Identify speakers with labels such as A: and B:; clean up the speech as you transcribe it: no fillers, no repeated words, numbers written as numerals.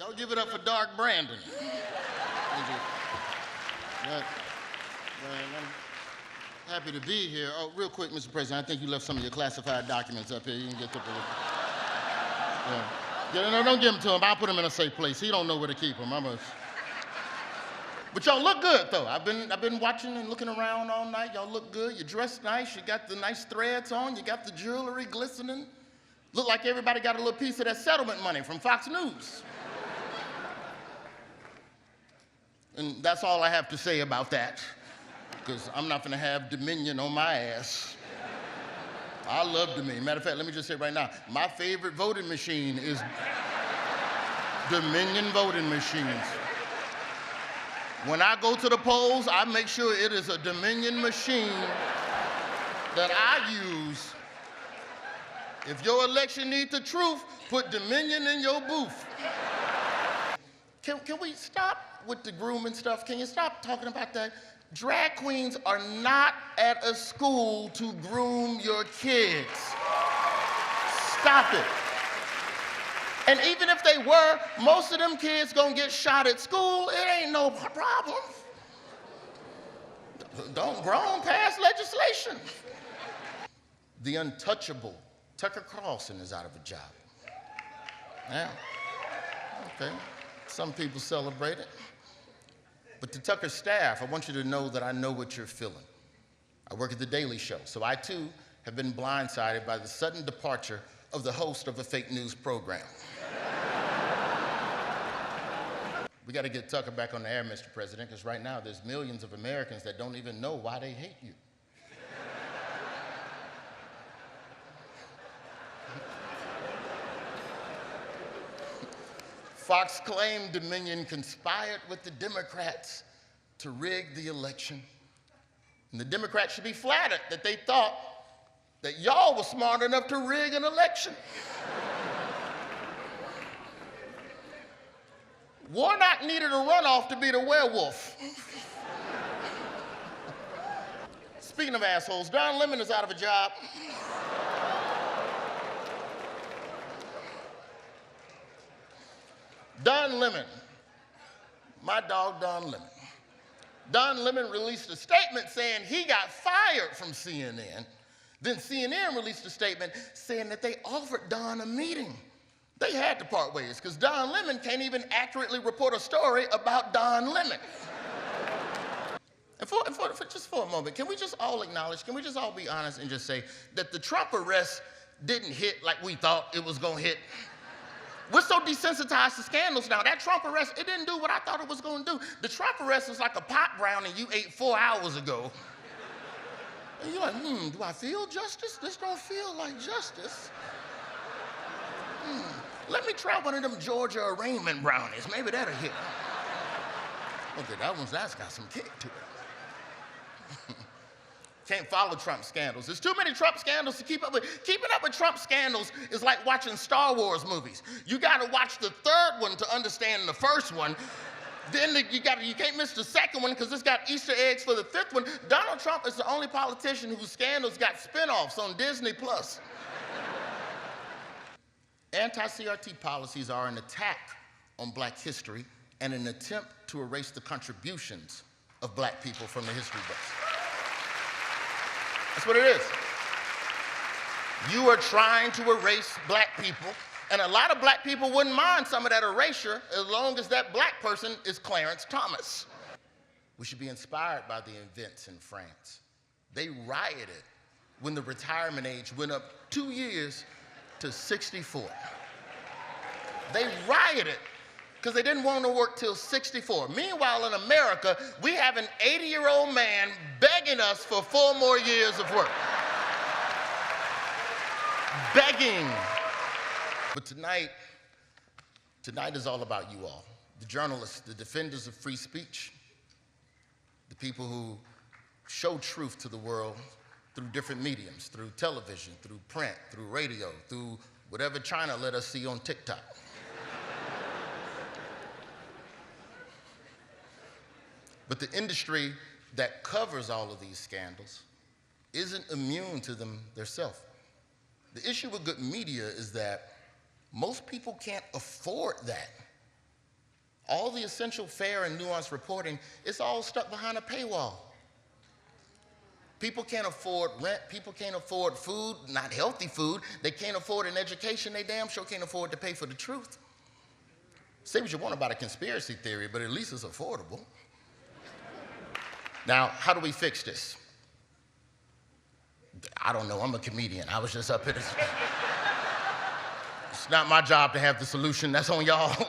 A: Y'all give it up for Dark Brandon. I'm happy to be here. Oh, real quick, Mr. President, I think you left some of your classified documents up here. You can get them. Yeah, no, don't give them to him. I'll put them in a safe place. He don't know where to keep them. But y'all look good, though. I've been watching and looking around all night. Y'all look good. You dressed nice. You got the nice threads on. You got the jewelry glistening. Look like everybody got a little piece of that settlement money from Fox News. And that's all I have to say about that, because I'm not gonna have Dominion on my ass. I love Dominion. Matter of fact, let me just say right now, my favorite voting machine is Dominion voting machines. When I go to the polls, I make sure it is a Dominion machine that I use. If your election needs the truth, put Dominion in your booth. Can we stop with the grooming stuff? Can you stop talking about that? Drag queens are not at a school to groom your kids. Stop it. And even if they were, most of them kids gonna get shot at school. It ain't no problem. Don't grown pass legislation. The untouchable Tucker Carlson is out of a job. Yeah. Okay. Some people celebrate it. But to Tucker's staff, I want you to know that I know what you're feeling. I work at The Daily Show, so I too have been blindsided by the sudden departure of the host of a fake news program. We got to get Tucker back on the air, Mr. President, because right now there's millions of Americans that don't even know why they hate you. Fox claimed Dominion conspired with the Democrats to rig the election. And the Democrats should be flattered that they thought that y'all were smart enough to rig an election. Warnock needed a runoff to be the werewolf. Speaking of assholes, Don Lemon is out of a job. Don Lemon, my dog Don Lemon. Don Lemon released a statement saying he got fired from CNN. Then CNN released a statement saying that they offered Don a meeting. They had to part ways because Don Lemon can't even accurately report a story about Don Lemon. And just for a moment, can we just all acknowledge, can we just all be honest and just say that the Trump arrest didn't hit like we thought it was gonna hit? We're so desensitized to scandals now. That Trump arrest, it didn't do what I thought it was gonna do. The Trump arrest was like a pot brownie you ate 4 hours ago. And you're like, do I feel justice? This don't feel like justice. Let me try one of them Georgia arraignment brownies. Maybe that'll hit. Okay, that's got some kick to it. Can't follow Trump scandals. There's too many Trump scandals to keep up with. Keeping up with Trump scandals is like watching Star Wars movies. You gotta watch the third one to understand the first one. Then you can't miss the second one because it's got Easter eggs for the fifth one. Donald Trump is the only politician whose scandals got spinoffs on Disney+. Anti-CRT policies are an attack on Black history and an attempt to erase the contributions of Black people from the history books. That's what it is. You are trying to erase Black people, and a lot of Black people wouldn't mind some of that erasure as long as that Black person is Clarence Thomas. We should be inspired by the events in France. They rioted when the retirement age went up 2 years to 64. They rioted because they didn't want to work till 64. Meanwhile, in America, we have an 80-year-old man begging us for 4 more years of work. Begging. But tonight is all about you all. The journalists, the defenders of free speech, the people who show truth to the world through different mediums, through television, through print, through radio, through whatever China let us see on TikTok. But the industry that covers all of these scandals isn't immune to them themselves. The issue with good media is that most people can't afford that. All the essential, fair, and nuanced reporting is all stuck behind a paywall. People can't afford rent, people can't afford food, not healthy food, they can't afford an education, they damn sure can't afford to pay for the truth. Say what you want about a conspiracy theory, but at least it's affordable. Now, how do we fix this? I don't know, I'm a comedian. I was just up here. It's not my job to have the solution, that's on y'all.